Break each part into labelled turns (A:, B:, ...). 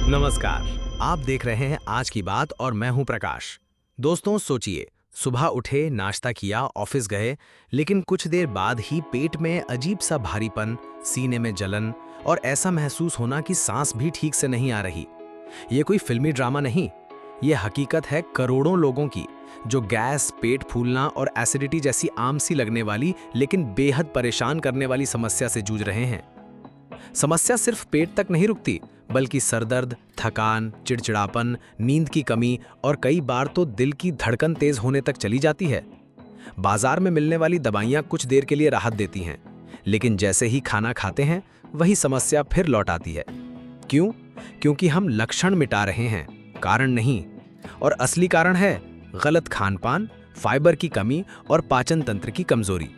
A: नमस्कार। आप देख रहे हैं आज की बात और मैं हूं प्रकाश। दोस्तों सोचिए, सुबह उठे, नाश्ता किया, ऑफिस गए, लेकिन कुछ देर बाद ही पेट में अजीब सा भारीपन, सीने में जलन और ऐसा महसूस होना कि सांस भी ठीक से नहीं आ रही। ये कोई फिल्मी ड्रामा नहीं, ये हकीकत है करोड़ों लोगों की जो गैस, पेट फूलना और एसिडिटी जैसी आम सी लगने वाली लेकिन बेहद परेशान करने वाली समस्या से जूझ रहे हैं। समस्या सिर्फ पेट तक नहीं रुकती, बल्कि सरदर्द, थकान, चिड़चिड़ापन, नींद की कमी और कई बार तो दिल की धड़कन तेज होने तक चली जाती है। बाजार में मिलने वाली दवाइयाँ कुछ देर के लिए राहत देती हैं, लेकिन जैसे ही खाना खाते हैं, वही समस्या फिर लौट आती है। क्यों? क्योंकि हम लक्षण मिटा रहे हैं, कारण नहीं। और असली कारण है गलत खानपान, फाइबर की कमी और पाचन तंत्र की कमजोरी।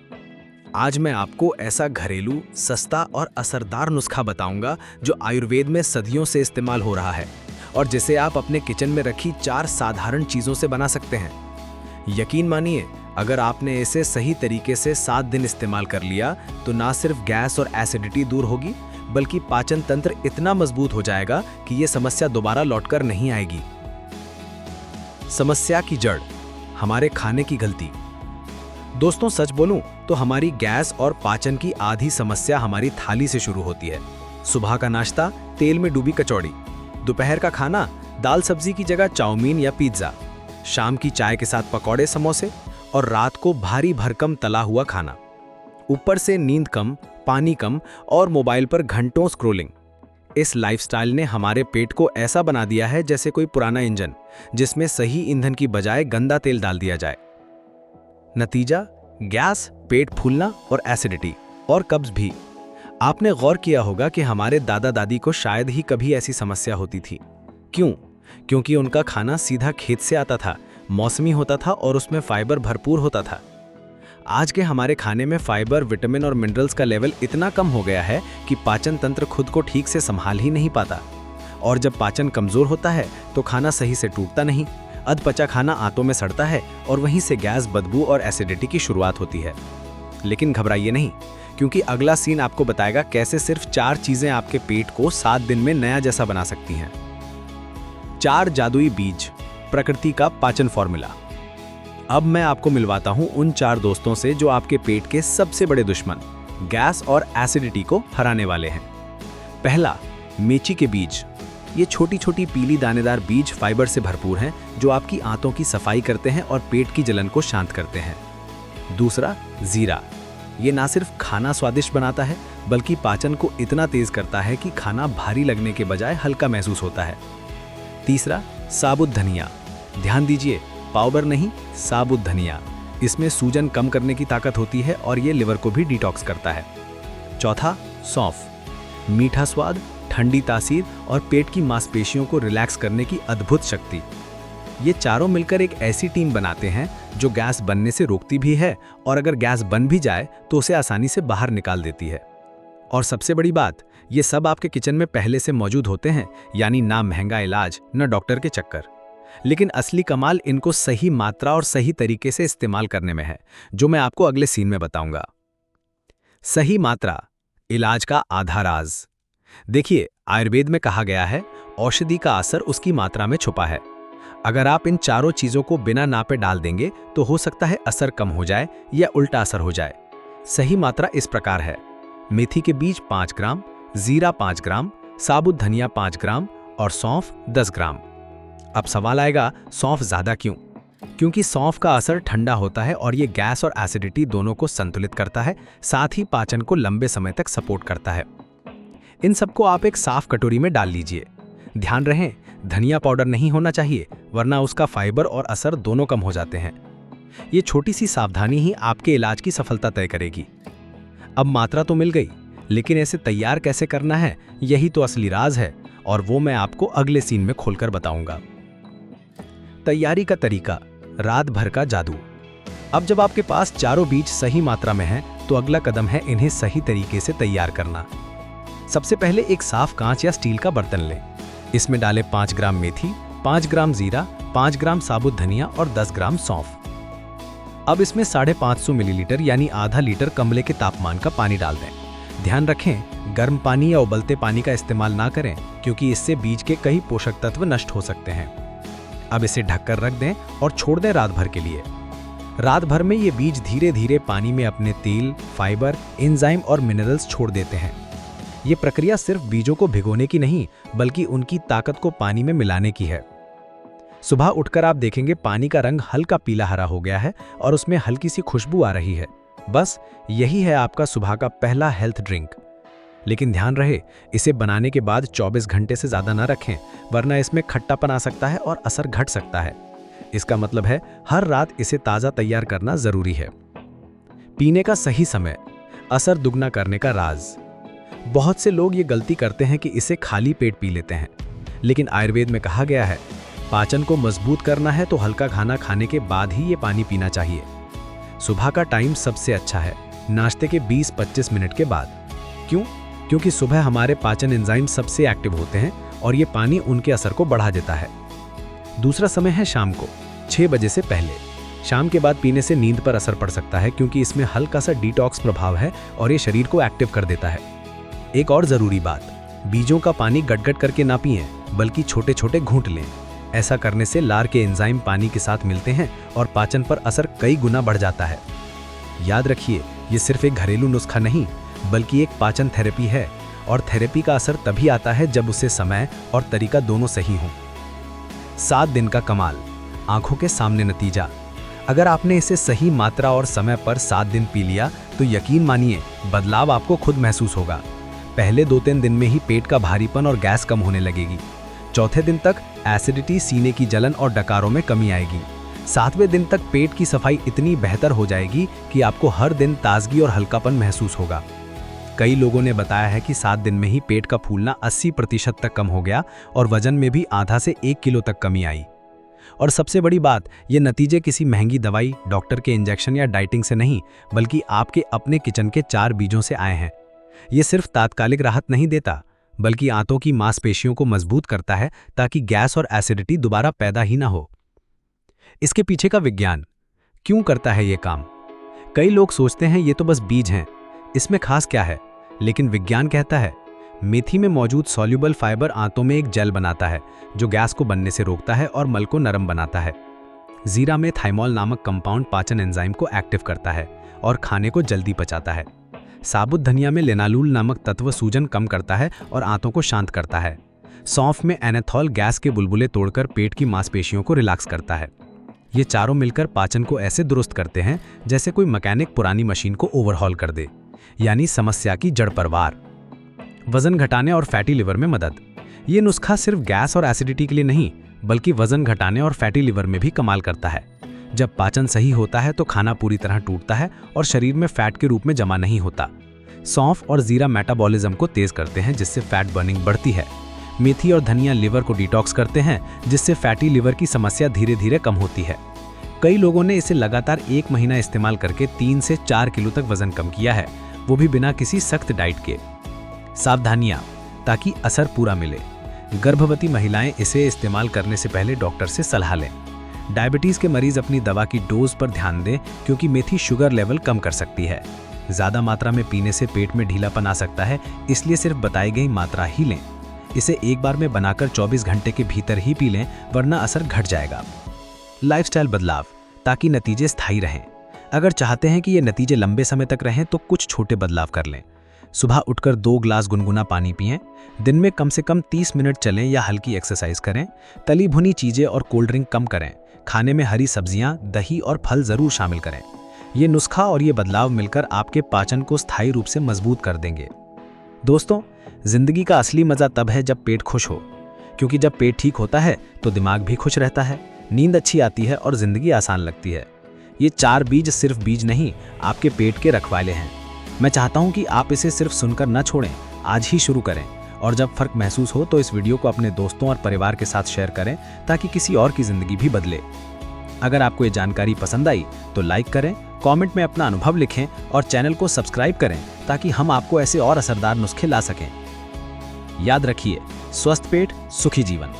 A: आज मैं आपको ऐसा घरेलू, सस्ता और असरदार नुस्खा बताऊंगा जो आयुर्वेद में सदियों से इस्तेमाल हो रहा है और जिसे आप अपने किचन में रखी 4 साधारण चीजों से बना सकते हैं। यकीन मानिए, अगर आपने इसे सही तरीके से 7 दिन इस्तेमाल कर लिया तो ना सिर्फ गैस और एसिडिटी दूर होगी, बल्कि पाचन तंत्र इतना मजबूत हो जाएगा कि ये समस्या दोबारा लौटकर नहीं आएगी। समस्या की जड़, हमारे खाने की गलती। दोस्तों सच बोलूं तो हमारी गैस और पाचन की आधी समस्या हमारी थाली से शुरू होती है। सुबह का नाश्ता तेल में डूबी कचौड़ी, दोपहर का खाना दाल सब्जी की जगह चाउमीन या पिज्जा, शाम की चाय के साथ पकौड़े समोसे और रात को भारी भरकम तला हुआ खाना। ऊपर से नींद कम, पानी कम और मोबाइल पर घंटों स्क्रोलिंग। इस लाइफस्टाइल ने हमारे पेट को ऐसा बना दिया है जैसे कोई पुराना इंजन जिसमें सही ईंधन की बजाय गंदा तेल डाल दिया जाए। नतीजा, गैस, पेट फूलना और एसिडिटी और कब्ज भी। आपने गौर किया होगा कि हमारे दादा दादी को शायद ही कभी ऐसी समस्या होती थी। क्यों? क्योंकि उनका खाना सीधा खेत से आता था, मौसमी होता था और उसमें फाइबर भरपूर होता था। आज के हमारे खाने में फाइबर, विटामिन और मिनरल्स का लेवल इतना कम हो गया है कि पाचन तंत्र खुद को ठीक से संभाल ही नहीं पाता। और जब पाचन कमजोर होता है तो खाना सही से टूटता नहीं, अधपचा खाना आंतों में सड़ता है और वहीं से गैस, बदबू और एसिडिटी की शुरुआत होती है। लेकिन घबराइए नहीं, क्योंकि अगला सीन आपको बताएगा कैसे सिर्फ 4 चीजें आपके पेट को 7 दिन में नया जैसा बना सकती हैं। 4 जादुई बीज, प्रकृति का पाचन फॉर्मूला। अब मैं आपको मिलवाता हूं उन 4 दोस्तों से जो आपके पेट के सबसे बड़े दुश्मन, गैस और एसिडिटी को हराने वाले हैं। पहला, मेथी के बीज। ये छोटी छोटी पीली दानेदार बीज फाइबर से भरपूर हैं जो आपकी आंतों की सफाई करते हैं और पेट की जलन को शांत करते हैं। दूसरा, जीरा। ये ना सिर्फ खाना स्वादिष्ट बनाता है, बल्कि पाचन को इतना तेज करता है कि खाना भारी लगने के बजाय हल्का महसूस होता है। तीसरा, साबुत धनिया। ध्यान दीजिए, पाउडर नहीं, साबुत धनिया। इसमें सूजन कम करने की ताकत होती है और ये लिवर को भी डिटॉक्स करता है। चौथा, सौंफ। मीठा स्वाद, ठंडी तासीर और पेट की मांसपेशियों को रिलैक्स करने की अद्भुत शक्ति। ये चारों मिलकर एक ऐसी टीम बनाते हैं जो गैस बनने से रोकती भी है और अगर गैस बन भी जाए तो उसे आसानी से बाहर निकाल देती है। और सबसे बड़ी बात, ये सब आपके किचन में पहले से मौजूद होते हैं, यानी ना महंगा इलाज, न डॉक्टर के चक्कर। लेकिन असली कमाल इनको सही मात्रा और सही तरीके से इस्तेमाल करने में है, जो मैं आपको अगले सीन में बताऊंगा। सही मात्रा, इलाज का आधा राज। देखिए, आयुर्वेद में कहा गया है, औषधि का असर उसकी मात्रा में छुपा है। अगर आप इन चारों चीजों को बिना नापे डाल देंगे तो हो सकता है असर कम हो जाए या उल्टा असर हो जाए। सही मात्रा इस प्रकार है: मेथी के बीज 5 ग्राम, जीरा 5 ग्राम, साबुत धनिया 5 ग्राम और सौंफ 10 ग्राम। अब सवाल आएगा, सौंफ ज्यादा क्यों? क्योंकि सौंफ का असर ठंडा होता है और ये गैस और एसिडिटी दोनों को संतुलित करता है, साथ ही पाचन को लंबे समय तक सपोर्ट करता है। इन सबको आप एक साफ कटोरी में डाल लीजिए। ध्यान रहे, धनिया पाउडर नहीं होना चाहिए, वरना उसका फाइबर और असर दोनों कम हो जाते हैं। ये छोटी सी सावधानी ही आपके इलाज की सफलता तय करेगी। अब मात्रा तो मिल गई, लेकिन इसे तैयार कैसे करना है, यही तो असली राज है और वो मैं आपको अगले सीन में खोलकर बताऊंगा। तैयारी का तरीका, रात भर का जादू। अब जब आपके पास चारों बीज सही मात्रा में हैं, तो अगला कदम है इन्हें सही तरीके से तैयार करना। सबसे पहले एक साफ कांच या स्टील का बर्तन लें। इसमें डालें 5 ग्राम मेथी, 5 ग्राम जीरा, 5 ग्राम साबुत धनिया और 10 ग्राम सौंफ। अब इसमें 550 मिलीलीटर यानी आधा लीटर कमले के तापमान का पानी डाल दें। ध्यान रखें, गर्म पानी या उबलते पानी का इस्तेमाल ना करें, क्योंकि इससे बीज के कई पोषक तत्व नष्ट हो सकते हैं। अब इसे ढककर रख दें और छोड़ दें रात भर के लिए। रात भर में ये बीज धीरे धीरे पानी में अपने तेल, फाइबर, एंजाइम और मिनरल्स छोड़ देते हैं। ये प्रक्रिया सिर्फ बीजों को भिगोने की नहीं, बल्कि उनकी ताकत को पानी में मिलाने की है। सुबह उठकर आप देखेंगे पानी का रंग हल्का पीला हरा हो गया है और उसमें हल्की सी खुशबू आ रही है। बस यही है आपका सुबह का पहला हेल्थ ड्रिंक। लेकिन ध्यान रहे, इसे बनाने के बाद 24 घंटे से ज़्यादा न रखें, वरना इसमें खट्टापन आ सकता है और असर घट सकता है। इसका मतलब है हर रात इसे ताज़ा तैयार करना ज़रूरी है। पीने का सही समय, असर दुगना करने का राज। बहुत से लोग ये गलती करते हैं कि इसे खाली पेट पी लेते हैं, लेकिन आयुर्वेद में कहा गया है पाचन को मजबूत करना है तो हल्का खाना खाने के बाद ही ये पानी पीना चाहिए। सुबह का टाइम सबसे अच्छा है, नाश्ते के 20-25 मिनट के बाद। क्यों? क्योंकि सुबह हमारे पाचन एंजाइम सबसे एक्टिव होते हैं और ये पानी उनके असर को बढ़ा देता है। दूसरा समय है शाम को 6 बजे से पहले। शाम के बाद पीने से नींद पर असर पड़ सकता है, क्योंकि इसमें हल्का सा डिटॉक्स प्रभाव है और ये शरीर को एक्टिव कर देता है। एक और ज़रूरी बात, बीजों का पानी गट-गट करके ना पिएं, बल्कि छोटे छोटे घूंट लें। ऐसा करने से लार के एंजाइम पानी के साथ मिलते हैं और पाचन पर असर कई गुना बढ़ जाता है। याद रखिए, ये सिर्फ एक घरेलू नुस्खा नहीं, बल्कि एक पाचन थेरेपी है, और थेरेपी का असर तभी आता है जब उसे समय और तरीका दोनों सही हों। 7 दिन का कमाल, आंखों के सामने नतीजा। अगर आपने इसे सही मात्रा और समय पर 7 दिन पी लिया तो यकीन मानिए बदलाव आपको खुद महसूस होगा। पहले 2-3 दिन में ही पेट का भारीपन और गैस कम होने लगेगी। चौथे दिन तक एसिडिटी, सीने की जलन और डकारों में कमी आएगी। 7वें दिन तक पेट की सफाई इतनी बेहतर हो जाएगी कि आपको हर दिन ताजगी और हल्कापन महसूस होगा। कई लोगों ने बताया है कि 7 दिन में ही पेट का फूलना 80% तक कम हो गया और वजन में भी आधा से 1 किलो तक कमी आई। और सबसे बड़ी बात, ये नतीजे किसी महंगी दवाई, डॉक्टर के इंजेक्शन या डाइटिंग से नहीं, बल्कि आपके अपने किचन के 4 बीजों से आए हैं। ये सिर्फ तात्कालिक राहत नहीं देता, बल्कि आंतों की मांसपेशियों को मजबूत करता है ताकि गैस और एसिडिटी दोबारा पैदा ही ना हो। इसके पीछे का विज्ञान क्यों करता है ये काम? कई लोग सोचते हैं ये तो बस बीज हैं, इसमें खास क्या है? लेकिन विज्ञान कहता है मेथी में मौजूद सॉल्युबल फाइबर आंतों में एक जेल बनाता है जो गैस को बनने से रोकता है और मल को नरम बनाता है। जीरा में थाइमोल नामक कंपाउंड पाचन एंजाइम को एक्टिव करता है और खाने को जल्दी पचाता है। साबुत धनिया में लेनालूल नामक तत्व सूजन कम करता है और आंतों को शांत करता है। सौंफ में एनेथॉल गैस के बुलबुले तोड़कर पेट की मांसपेशियों को रिलैक्स करता है। ये चारों मिलकर पाचन को ऐसे दुरुस्त करते हैं जैसे कोई मैकेनिक पुरानी मशीन को ओवरहॉल कर दे, यानी समस्या की जड़ पर वार। वजन घटाने और फैटी लिवर में मदद। ये नुस्खा सिर्फ गैस और एसिडिटी के लिए नहीं, बल्कि वजन घटाने और फैटी लिवर में भी कमाल करता है। जब पाचन सही होता है तो खाना पूरी तरह टूटता है और शरीर में फैट के रूप में जमा नहीं होता। सौंफ और जीरा मेटाबॉलिज्म को तेज करते हैं, जिससे फैट बर्निंग बढ़ती है। मेथी और धनिया लिवर को डिटॉक्स करते हैं, जिससे फैटी लिवर की समस्या धीरे धीरे कम होती है। कई लोगों ने इसे लगातार 1 महीना इस्तेमाल करके 3 से 4 किलो तक वजन कम किया है, वो भी बिना किसी सख्त डाइट के। सावधानियां, ताकि असर पूरा मिले। गर्भवती महिलाएं इसे इस्तेमाल करने से पहले डॉक्टर से सलाह लें। डायबिटीज़ के मरीज अपनी दवा की डोज पर ध्यान दें, क्योंकि मेथी शुगर लेवल कम कर सकती है। ज़्यादा मात्रा में पीने से पेट में ढीलापन आ सकता है, इसलिए सिर्फ बताई गई मात्रा ही लें। इसे एक बार में बनाकर 24 घंटे के भीतर ही पी लें, वरना असर घट जाएगा। लाइफस्टाइल बदलाव, ताकि नतीजे स्थायी रहें। अगर चाहते हैं कि ये नतीजे लंबे समय तक रहें तो कुछ छोटे बदलाव कर लें। सुबह उठकर 2 ग्लास गुनगुना पानी पिएं। दिन में कम से कम 30 मिनट चलें या हल्की एक्सरसाइज करें। तली भुनी चीज़ें और कोल्ड ड्रिंक कम करें। खाने में हरी सब्जियां, दही और फल ज़रूर शामिल करें। ये नुस्खा और ये बदलाव मिलकर आपके पाचन को स्थायी रूप से मजबूत कर देंगे। दोस्तों, जिंदगी का असली मज़ा तब है जब पेट खुश हो, क्योंकि जब पेट ठीक होता है तो दिमाग भी खुश रहता है, नींद अच्छी आती है और ज़िंदगी आसान लगती है। ये 4 बीज सिर्फ बीज नहीं, आपके पेट के रखवाले हैं। मैं चाहता हूं कि आप इसे सिर्फ सुनकर न छोड़ें, आज ही शुरू करें, और जब फर्क महसूस हो तो इस वीडियो को अपने दोस्तों और परिवार के साथ शेयर करें, ताकि किसी और की ज़िंदगी भी बदले। अगर आपको ये जानकारी पसंद आई तो लाइक करें, कमेंट में अपना अनुभव लिखें और चैनल को सब्सक्राइब करें, ताकि हम आपको ऐसे और असरदार नुस्खे ला सकें। याद रखिए, स्वस्थ पेट, सुखी जीवन।